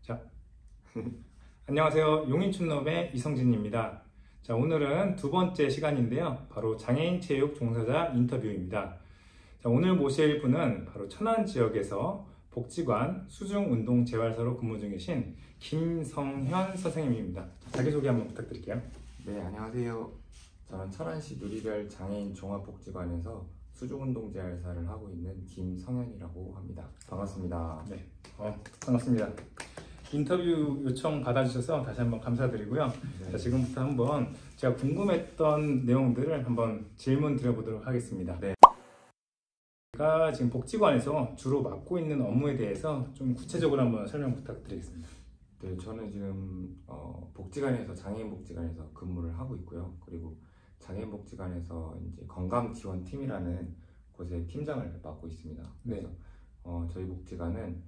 자, 안녕하세요. 용인춘업의 이성진입니다. 자, 오늘은 두 번째 시간인데요. 바로 장애인 체육 종사자 인터뷰입니다. 자, 오늘 모실 분은 바로 천안 지역에서 복지관 수중운동재활사로 근무 중이신 김성현 선생님입니다. 자기소개 한번 부탁드릴게요. 네, 안녕하세요. 저는 천안시 누리별 장애인 종합복지관에서 수중운동재활사를 하고 있는 김성현이라고 합니다. 반갑습니다. 네, 반갑습니다. 인터뷰 요청 받아주셔서 다시 한번 감사드리고요. 네. 자, 지금부터 한번 제가 궁금했던 내용들을 한번 질문 드려보도록 하겠습니다. 네. 제가 지금 복지관에서 주로 맡고 있는 업무에 대해서 좀 구체적으로 한번 설명 부탁드리겠습니다. 네, 저는 지금 복지관에서 장애인 복지관에서 근무를 하고 있고요. 그리고 장애인 복지관에서 이제 건강지원팀이라는 곳의 팀장을 맡고 있습니다. 그래서 저희 복지관은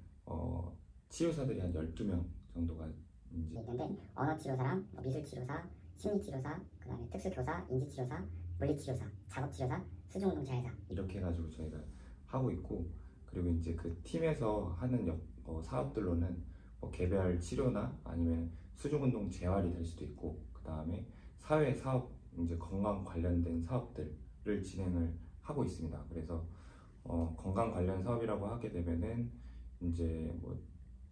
치료사들이 한 12명 정도가 이제 있는데 언어치료사랑 미술치료사, 심리치료사, 그 다음에 특수교사, 인지치료사, 물리치료사, 작업치료사, 수중운동재활사 이렇게 해가지고 저희가 하고 있고, 그리고 이제 그 팀에서 하는 사업들로는 개별 치료나 아니면 수중운동 재활이 될 수도 있고, 그 다음에 사회 사업, 이제 건강 관련된 사업들을 진행을 하고 있습니다. 그래서 건강 관련 사업이라고 하게 되면은 이제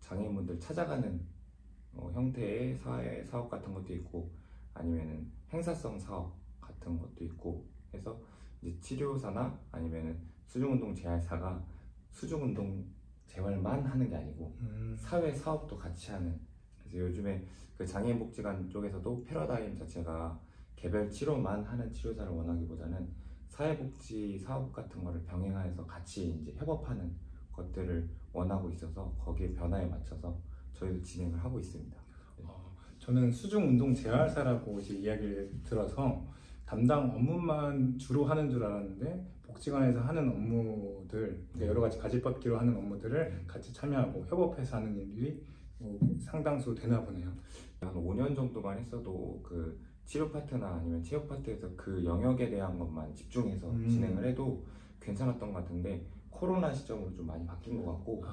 장애인분들 찾아가는 형태의 사회 사업 같은 것도 있고, 아니면은 행사성 사업 같은 것도 있고 해서 이제 치료사나 아니면은 수중운동 재활사가 수중운동 재활만 하는 게 아니고 사회 사업도 같이 하는. 그래서 요즘에 그 장애인 복지관 쪽에서도 패러다임 자체가 개별 치료만 하는 치료사를 원하기보다는 사회복지 사업 같은 거를 병행해서 같이 이제 협업하는 것들을 원하고 있어서 거기에 변화에 맞춰서 저희도 진행을 하고 있습니다. 네. 저는 수중운동재활사라고 이제 이야기를 들어서 담당 업무만 주로 하는 줄 알았는데 복지관에서 하는 업무들, 여러 가지 가지받기로 하는 업무들을 같이 참여하고 협업해서 하는 일들이 상당수 되나 보네요. 한 5년 정도만 했어도 그 치료 파트나 아니면 체육 파트에서 그 영역에 대한 것만 집중해서 진행을 해도 괜찮았던 것 같은데, 코로나 시점으로 좀 많이 바뀐 것 같고,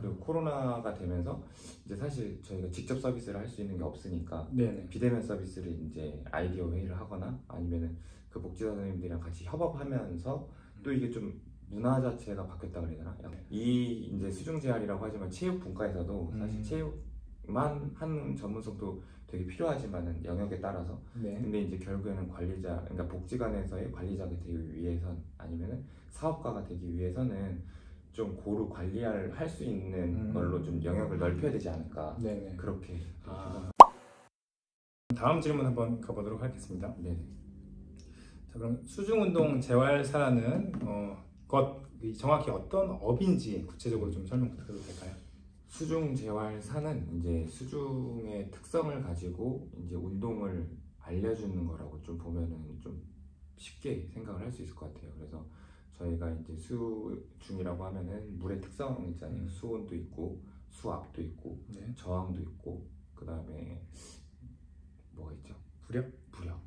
그리고 코로나가 되면서 이제 사실 저희가 직접 서비스를 할 수 있는 게 없으니까 비대면 서비스를 이제 아이디어 회의를 하거나 아니면은 그 복지사 선생님들이랑 같이 협업하면서 또 이게 좀 문화 자체가 바뀌었다 그래야 되나? 이 이제 수중재활이라고 하지만 체육 분과에서도 사실 체육만 하는 전문성도 되게 필요하지만은 영역에 따라서 근데 이제 결국에는 관리자, 그러니까 복지관에서의 관리자가 되기 위해선 아니면은 사업가가 되기 위해서는 좀 고루 관리할 수 있는 걸로 좀 영역을 넓혀야 되지 않을까. 그렇게. 다음 질문 한번 가보도록 하겠습니다. 네. 자, 그럼 수중운동재활사라는 정확히 어떤 업인지 구체적으로 좀 설명 부탁드려도 될까요? 수중재활사는 이제 수중의 특성을 가지고 이제 운동을 알려주는 거라고 좀 보면은 좀 쉽게 생각을 할 수 있을 것 같아요. 그래서 저희가 이제 수중이라고 하면은 물의 특성 있잖아요. 수온도 있고 수압도 있고 저항도 있고, 그 다음에 뭐가 있죠? 부력.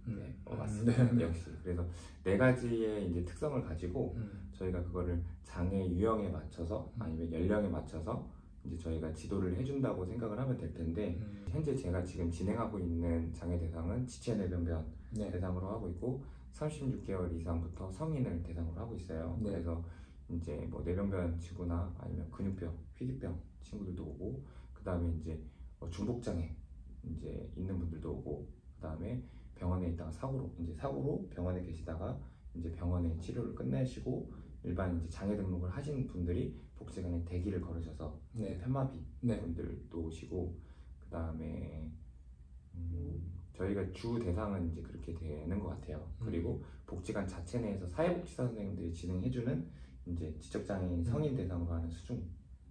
네, 맞습니다. 역시. 그래서 네 가지의 이제 특성을 가지고 저희가 그거를 장애 유형에 맞춰서 아니면 연령에 맞춰서 이제 저희가 지도를 해준다고 생각을 하면 될 텐데, 현재 제가 지금 진행하고 있는 장애 대상은 지체 내변변 대상으로 하고 있고 36개월 이상부터 성인을 대상으로 하고 있어요. 그래서 이제 내변변 지구나 아니면 근육병, 희귀병 친구들도 오고, 그 다음에 이제 중복장애 이제 있는 분들도 오고, 그 다음에 병원에 있다가 사고로 병원에 계시다가 이제 병원에 치료를 끝내시고 일반 이제 장애 등록을 하신 분들이 복지관에 대기를 걸으셔서 편마비 분들도 오시고, 그 다음에 저희가 주 대상은 이제 그렇게 되는 것 같아요. 그리고 복지관 자체 내에서 사회복지사 선생님들이 진행해주는 이제 지적장애인 성인 대상으로 하는 수중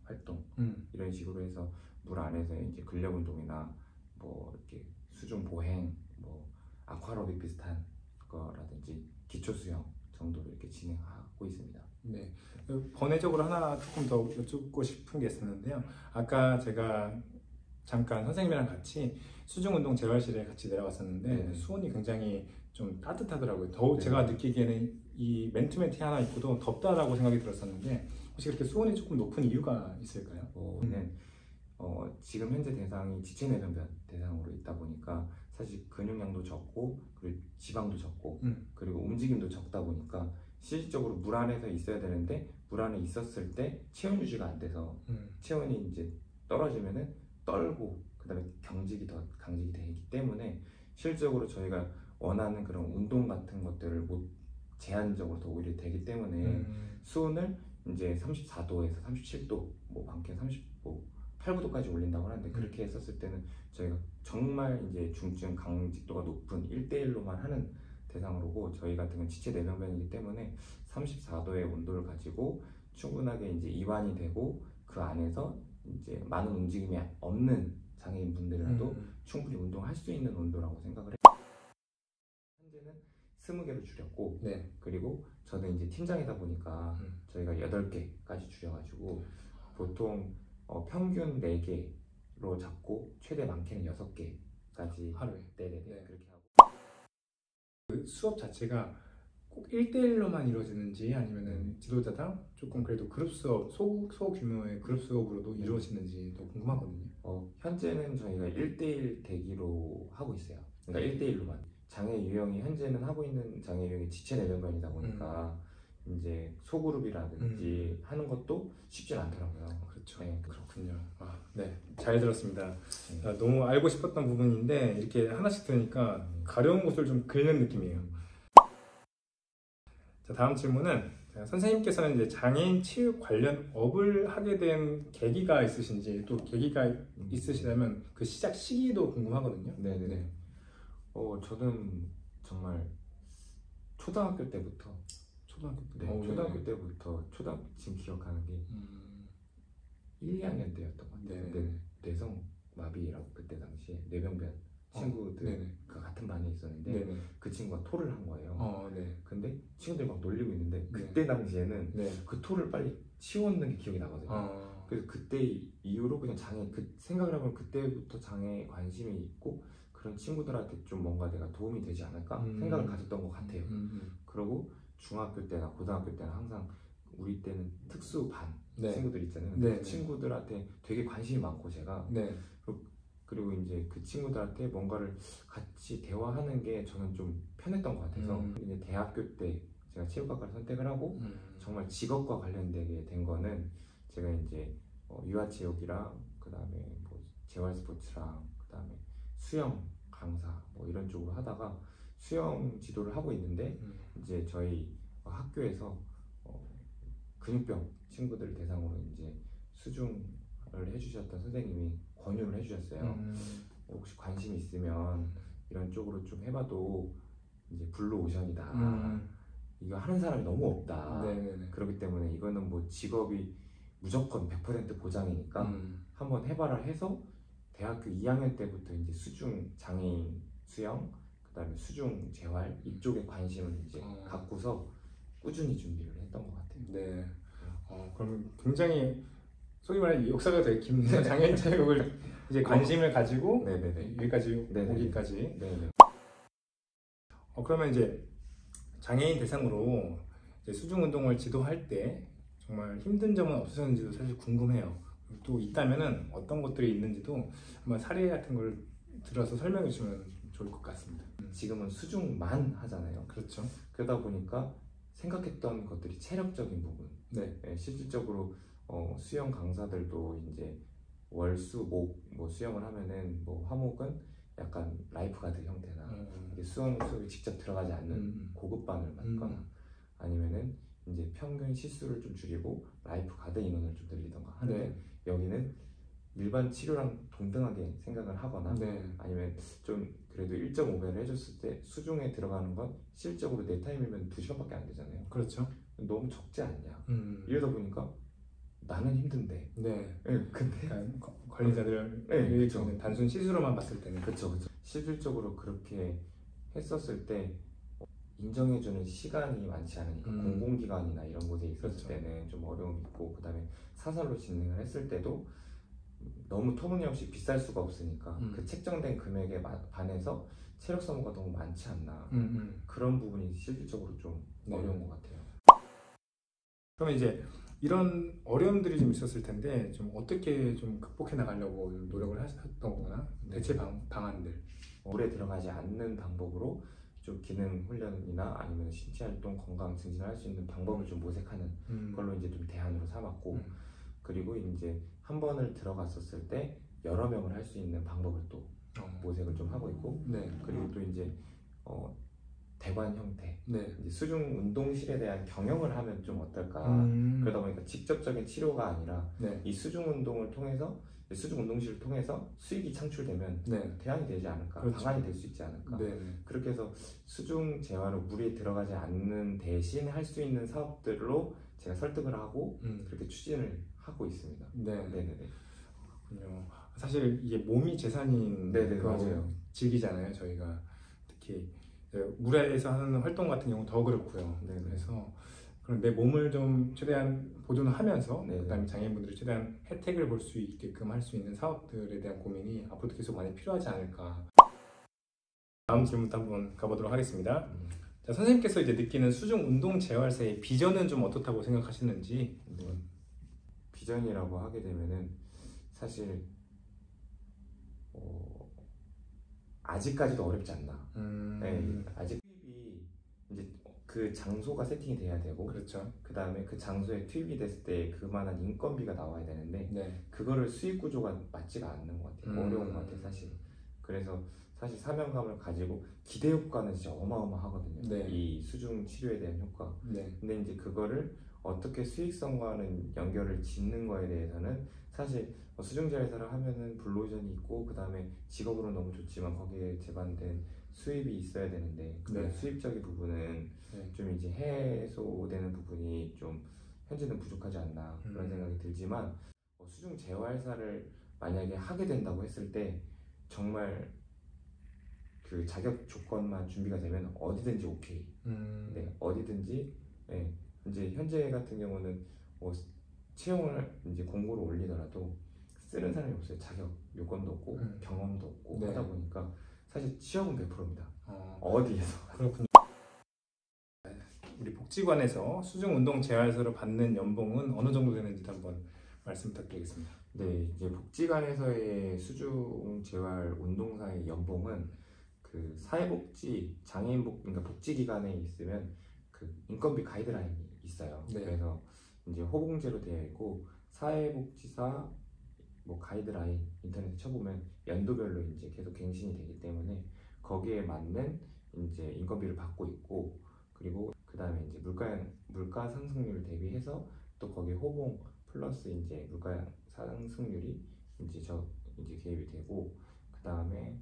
활동 이런 식으로 해서 물 안에서 이제 근력 운동이나 이렇게 수중 보행, 아쿠아로빅 비슷한 거라든지 기초 수영 정도로 이렇게 진행하고 있습니다. 네. 번외적으로 하나 조금 더 여쭙고 싶은 게 있었는데요. 아까 제가 잠깐 선생님이랑 같이 수중운동재활실에 같이 내려갔었는데 수온이 굉장히 좀 따뜻하더라고요. 제가 느끼기에는 이 맨투맨 티 하나 입고도 덥다라고 생각이 들었었는데 혹시 그렇게 수온이 조금 높은 이유가 있을까요? 지금 현재 대상이 지체 내변변 대상으로 있다 보니까 사실 근육량도 적고 그리고 지방도 적고 그리고 움직임도 적다 보니까 실질적으로 물 안에서 있어야 되는데 물 안에 있었을 때 체온 유지가 안 돼서 체온이 이제 떨어지면은 떨고 그다음에 강직이 되기 때문에 실질적으로 저희가 원하는 그런 운동 같은 것들을 못 제한적으로 더 오히려 되기 때문에 수온을 이제 34도에서 37도 뭐 많게 8, 9도까지 올린다고 하는데 그렇게 했었을 때는 저희가 정말 이제 중증 강직도가 높은 1대1로만 하는 대상으로고 저희 같은 건 지체 내병변이기 때문에 34도의 온도를 가지고 충분하게 이제 이완이 되고 그 안에서 이제 많은 움직임이 없는 장애인 분들이라도 충분히 운동할 수 있는 온도라고 생각을 해요. 현재는 20개로 줄였고 네. 그리고 저는 이제 팀장이다 보니까 저희가 8개까지 줄여가지고 보통 평균 4개로 잡고 최대 많게는 6개까지 하루에. 네네네 네. 그렇게 하고 그 수업 자체가 꼭 1대1로만 이루어지는지 아니면은 지도자당 조금 그래도 그룹 수업, 소규모의 그룹 수업으로도 이루어지는지 더 궁금하거든요. 현재는 저희가 1대1 대기로 하고 있어요. 그러니까 1대1로만. 장애 유형이 현재는 하고 있는 장애 유형이 지체 내변변이다 보니까 이제 소그룹이라든지 하는 것도 쉽진 않더라고요. 그렇죠. 네. 그렇군요. 네, 잘 들었습니다. 네. 너무 알고 싶었던 부분인데 이렇게 하나씩 들으니까 가려운 곳을 좀 긁는 느낌이에요. 자, 다음 질문은 선생님께서는 이제 장애인 체육 관련 업을 하게 된 계기가 있으신지 또 계기가 있으시다면 그 시작 시기도 궁금하거든요. 네네. 저는 정말 초등학교 때부터 초등학교 때부터 지금 기억하는 게 1, 2학년 때였던 것 같아요. 근데 뇌성마비라고 그때 당시에 뇌병변 친구들 그 같은 반에 있었는데 그 친구가 토를 한 거예요. 근데 친구들이 막 놀리고 있는데 그때 당시에는 그 토를 빨리 치워놓는 게 기억이 나거든요. 그래서 그때 이후로 그냥 생각을 해보면 그때부터 장애에 관심이 있고 그런 친구들한테 좀 뭔가 내가 도움이 되지 않을까 생각을 가졌던 것 같아요. 그리고 중학교 때나 고등학교 때나 항상 우리 때는 특수반 친구들 있잖아요. 그 친구들한테 되게 관심이 많고 제가 그리고 이제 그 친구들한테 뭔가를 같이 대화하는 게 저는 좀 편했던 것 같아서 이제 대학교 때 제가 체육학과를 선택을 하고 정말 직업과 관련되게 된 거는 제가 이제 유아체육이랑 그 다음에 뭐 재활스포츠랑 그 다음에 수영 강사 뭐 이런 쪽으로 하다가 수영 지도를 하고 있는데 이제 저희 학교에서 근육병 친구들 대상으로 이제 수중을 해주셨던 선생님이 권유를 해주셨어요. 혹시 관심 있으면 이런 쪽으로 좀 해봐도 이제 블루오션이다. 이거 하는 사람이 너무 없다. 그렇기 때문에 이거는 뭐 직업이 무조건 100% 보장이니까 한번 해봐라 해서 대학교 2학년 때부터 이제 수중 장애인 수영, 그다음에 수중 재활 이쪽에 관심을 이제 갖고서 꾸준히 준비를 했던 것 같아요. 네. 그럼 굉장히 소위 말해 역사가 되게 긴 장애인 체육을 이제 관심을 가지고 여기까지 오기까지. 그러면 이제 장애인 대상으로 이제 수중 운동을 지도할 때 정말 힘든 점은 없으셨는지도 사실 궁금해요. 또 있다면은 어떤 것들이 있는지도 한번 사례 같은 걸 들어서 설명해 주시면 좋을 것 같습니다. 지금은 수중만 하잖아요. 그렇죠. 그러다 보니까 생각했던 것들이 체력적인 부분. 실질적으로 수영 강사들도 이제 월수 목 뭐 수영을 하면은 뭐 화목은 약간 라이프가드 형태나 이게 수업에 직접 들어가지 않는 고급반을 맞거나 아니면은 이제 평균 시수를 좀 줄이고 라이프가드 인원을 좀 늘리던가 하는데 여기는 일반 치료랑 동등하게 생각을 하거나 아니면 좀 그래도 1.5배를 해줬을 때 수중에 들어가는 건 실적으로 내 타임이면 2시간밖에 안 되잖아요. 그렇죠. 너무 적지 않냐. 이러다 보니까 나는 힘든데. 근데 관리자들 단순 시수로만 봤을 때는 그렇죠. 실질적으로 그렇게 했었을 때 인정해주는 시간이 많지 않으니까 공공기관이나 이런 곳에 있었을 때는 좀 어려움이 있고 그다음에 사설로 진행을 했을 때도 너무 터무니없이 비쌀 수가 없으니까 그 책정된 금액에 반해서 체력 소모가 너무 많지 않나 그런 부분이 실질적으로 좀 어려운 것 같아요. 그러면 이제 이런 어려움들이 좀 있었을 텐데 좀 어떻게 좀 극복해 나가려고 노력을 하셨던 거나 대체 방안들. 물에 들어가지 않는 방법으로 좀 기능 훈련이나 아니면 신체 활동, 건강 증진을 할 수 있는 방법을 좀 모색하는 걸로 이제 좀 대안으로 삼았고, 그리고 이제 한 번을 들어갔었을 때 여러 명을 할 수 있는 방법을 또 모색을 좀 하고 있고, 네. 그리고 또 이제 대관 형태, 네. 이제 수중 운동실에 대한 경영을 하면 좀 어떨까. 그러다 보니까 직접적인 치료가 아니라 네. 이 수중 운동을 통해서, 수중 운동실을 통해서 수익이 창출되면 네. 대안이 되지 않을까, 그렇죠. 방안이 될 수 있지 않을까. 네. 그렇게 해서 수중 재활로 물에 들어가지 않는 대신 할 수 있는 사업들로 제가 설득을 하고 그렇게 추진을 하고 있습니다. 네. 네네네. 그렇군요. 사실 이게 몸이 재산인 네네, 거 맞아요. 즐기잖아요. 저희가 특히 물에서 하는 활동 같은 경우 더 그렇고요. 네네. 그래서 그런 내 몸을 좀 최대한 보존을 하면서 네네. 그다음에 장애인분들이 최대한 혜택을 볼 수 있게끔 할 수 있는 사업들에 대한 고민이 앞으로도 계속 많이 필요하지 않을까. 다음 질문도 한번 가보도록 하겠습니다. 자, 선생님께서 이제 느끼는 수중 운동 재활사의 비전은 좀 어떻다고 생각하시는지. 네. 비전이라고 하게 되면은 사실 아직까지도 어렵지 않나. 네, 아직 투입이 이제 그 장소가 세팅이 돼야 되고, 그렇죠. 그 다음에 그 장소에 투입이 됐을 때 그만한 인건비가 나와야 되는데, 네. 그거를 수익 구조가 맞지가 않는 것 같아요. 어려운 것 같아요, 사실. 그래서 사실 사명감을 가지고 기대 효과는 진짜 어마어마하거든요. 네. 이 수중 치료에 대한 효과. 네. 근데 이제 그거를 어떻게 수익성과는 연결을 짓는 거에 대해서는 사실 수중재활사를 하면은 불로전이 있고, 그 다음에 직업으로 너무 좋지만 거기에 제반된 수입이 있어야 되는데, 그 네. 수입적인 부분은 네. 좀 이제 해소되는 부분이 좀 현재는 부족하지 않나 그런 생각이 들지만, 수중재활사를 만약에 하게 된다고 했을 때 정말 그 자격 조건만 준비가 되면 어디든지 오케이. 네, 어디든지. 네. 이제 현재 같은 경우는 채용을 이제 공고를 올리더라도 쓰는 사람이 없어요. 자격 요건도 없고 경험도 없고. 네. 하다 보니까 사실 취업은 100%입니다. 어디에서. 그렇군요. 우리 복지관에서 수중 운동 재활사로 받는 연봉은 어느 정도 되는지 한번 말씀 부탁드리겠습니다. 네, 이제 복지관에서의 수중 재활 운동사의 연봉은 그 사회복지 그러니까 복지기관에 있으면 그 인건비 가이드라인이 있어요. 네. 그래서 이제 호봉제로 되어 있고, 사회복지사 뭐 가이드라인 인터넷에 쳐보면 연도별로 이제 계속 갱신이 되기 때문에 거기에 맞는 이제 인건비를 받고 있고, 그리고 그 다음에 이제 물가 상승률 대비해서 또 거기에 호봉 플러스 이제 물가 상승률이 이제 개입이 되고, 그 다음에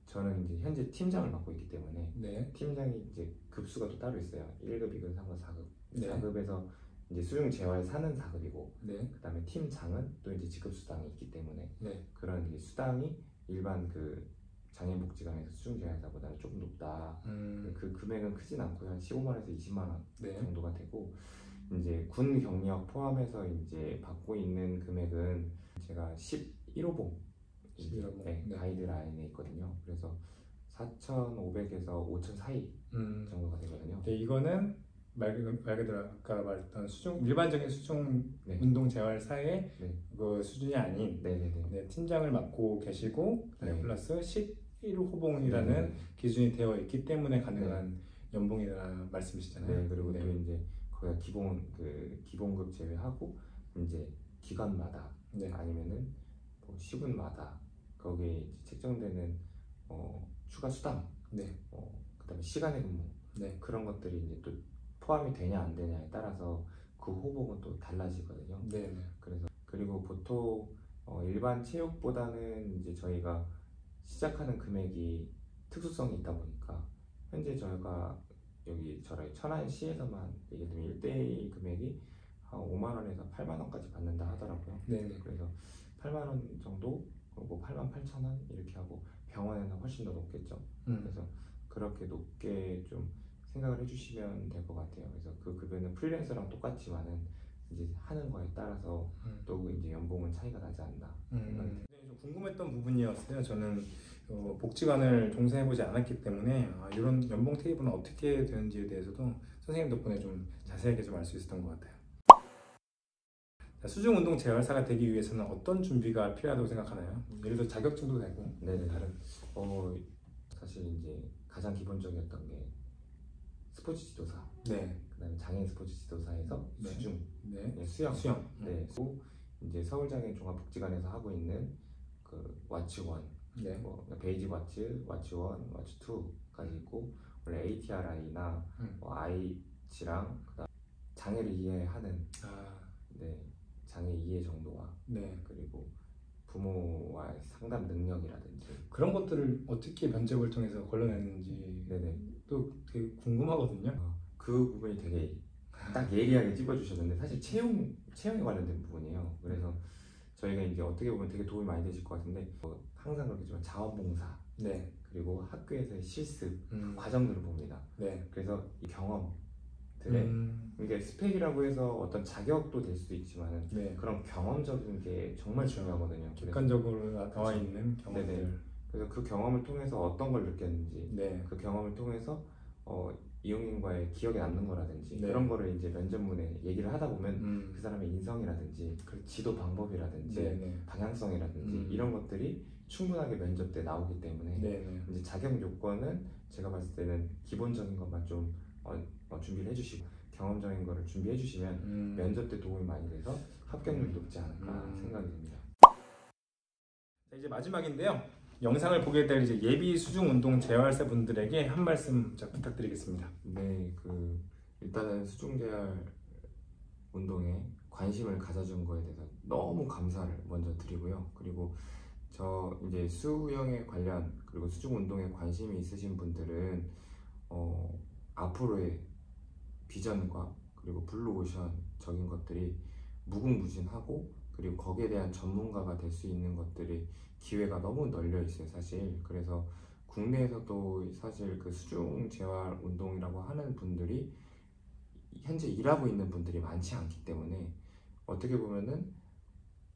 저는 이제 현재 팀장을 맡고 있기 때문에 네. 팀장이 이제 급수가 또 따로 있어요. 1급, 2급, 3급, 4급. 네. 4급에서 이제 수중 재활 사는 4급이고, 네. 그다음에 팀장은 또 이제 직급 수당이 있기 때문에 네. 그런 이제 수당이 일반 그 장애인복지관에서 수중 재활사보다는 조금 높다. 그 금액은 크진 않고요. 한 15만 원에서 20만 원 네. 정도가 되고, 이제 군 경력 포함해서 이제 받고 있는 금액은 제가 11호봉 네, 네. 가이드라인에 있거든요. 그래서 4,500에서 5,000 사이 정도가 되거든요. 네, 이거는 말 그대로 아까 말했던 일반적인 수중 네. 운동 재활사의 네. 그 수준이 아닌 네네네. 네, 팀장을 맡고 계시고 네. 플러스 11호봉이라는 네네. 기준이 되어 있기 때문에 가능한 연봉이라는 말씀이시잖아요. 네, 그리고 네. 또 이제 거기가 기본급 제외하고 이제 기관마다 네. 아니면은 뭐 시군마다 거기에 이제 책정되는 추가 수당, 네. 그다음에 시간의 근무, 네. 그런 것들이 이제 또 포함이 되냐 안 되냐에 따라서 그 호봉은 또 달라지거든요. 네. 그리고 보통 일반 체육보다는 이제 저희가 시작하는 금액이 특수성이 있다 보니까 현재 저희가 여기 저희 천안시에서만 예를 들면 1대1 금액이 한 5만 원에서 8만 원까지 받는다 하더라고요. 네. 그래서 8만 원 정도, 그리고 8만 8천 원 이렇게 하고, 병원에는 훨씬 더 높겠죠. 그래서 그렇게 높게 좀 생각을 해주시면 될 것 같아요. 그래서 그 급여는 프리랜서랑 똑같지만은 이제 하는 거에 따라서 또 이제 연봉은 차이가 나지 않나 생각이 듭니다. 좀 궁금했던 부분이었어요. 저는 복지관을 종사해보지 않았기 때문에 이런 연봉 테이블은 어떻게 되는지에 대해서도 선생님 덕분에 좀 자세하게 좀 알 수 있었던 것 같아요. 자, 수중 운동 재활사가 되기 위해서는 어떤 준비가 필요하다고 생각하나요? 예를 들어 자격증도 되고 네네. 다른 사실 이제 가장 기본적이었던 게 스포츠 지도사, 네, 그다음에 장애인 스포츠 지도사에서 네. 수중, 네, 수영, 수영, 네, 또 이제 서울장애인 종합복지관에서 하고 있는 그 와치1, 네, 베이직 와치, 와치1, 와치2까지 있고, 원래 ATRI나 IH랑 그다음 장애를 이해하는 장애 이해 정도와 네. 그리고 부모와의 상담 능력이라든지 그런 것들을 어떻게 면접을 통해서 걸러내는지 네네. 또 되게 궁금하거든요. 그 부분이 되게 딱 예리하게 찝어주셨는데 사실 채용에 관련된 부분이에요. 그래서 저희가 이제 어떻게 보면 되게 도움이 많이 되실 것 같은데 항상 그렇겠지만 자원봉사 네, 그리고 학교에서의 실습 과정들을 봅니다. 네, 그래서 이 경험들의 이게 스펙이라고 해서 어떤 자격도 될 수도 있지만 네. 그런 경험적인 게 정말 중요하거든요. 객관적으로 나와 있는 경험들. 네네. 그래서 그 경험을 통해서 어떤 걸 느꼈는지, 네, 그 경험을 통해서 이용인과의 기억에 남는 거라든지 네. 그런 거를 이제 면접문에 얘기를 하다 보면 그 사람의 인성이라든지 그 지도 방법이라든지 네, 네. 방향성이라든지 이런 것들이 충분하게 면접 때 나오기 때문에 네, 네. 이제 자격 요건은 제가 봤을 때는 기본적인 것만 좀 준비를 해주시고 경험적인 거를 준비해 주시면 면접 때 도움이 많이 돼서 합격률이 높지 않을까 생각이 듭니다. 자, 이제 마지막인데요. 영상을 보게 될 이제 예비 수중 운동 재활사 분들에게 한 말씀 부탁드리겠습니다. 네, 일단은 수중 재활 운동에 관심을 가져준 거에 대해서 너무 감사를 먼저 드리고요. 그리고 저 이제 수영에 관련 그리고 수중 운동에 관심이 있으신 분들은 앞으로의 비전과 그리고 블루오션적인 것들이 무궁무진하고 그리고 거기에 대한 전문가가 될 수 있는 것들이 기회가 너무 널려 있어요, 사실. 그래서 국내에서도 사실 그 수중 재활 운동이라고 하는 분들이 현재 일하고 있는 분들이 많지 않기 때문에 어떻게 보면은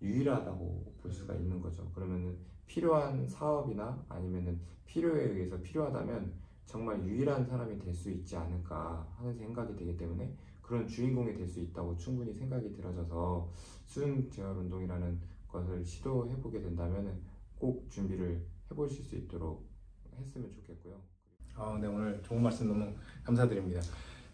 유일하다고 볼 수가 있는 거죠. 그러면은 필요한 사업이나 아니면은 필요에 의해서 필요하다면 정말 유일한 사람이 될 수 있지 않을까 하는 생각이 되기 때문에 그런 주인공이 될 수 있다고 충분히 생각이 들어져서 수중 재활 운동이라는 것을 시도해 보게 된다면 꼭 준비를 해보실 수 있도록 했으면 좋겠고요. 네, 오늘 좋은 말씀 너무 감사드립니다.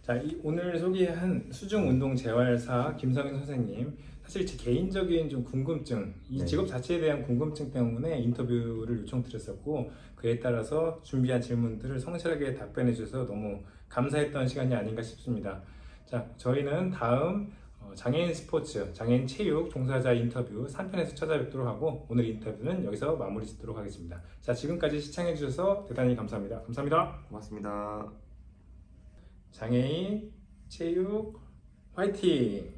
자, 오늘 소개한 수중 운동 재활사 김성인 선생님, 사실 제 개인적인 좀 궁금증, 이 직업 자체에 대한 궁금증 때문에 인터뷰를 요청드렸었고 그에 따라서 준비한 질문들을 성실하게 답변해 주셔서 너무 감사했던 시간이 아닌가 싶습니다. 자, 저희는 다음 장애인 스포츠, 장애인 체육 종사자 인터뷰 3편에서 찾아뵙도록 하고 오늘 인터뷰는 여기서 마무리 짓도록 하겠습니다. 자, 지금까지 시청해 주셔서 대단히 감사합니다. 감사합니다. 고맙습니다. 장애인 체육 화이팅!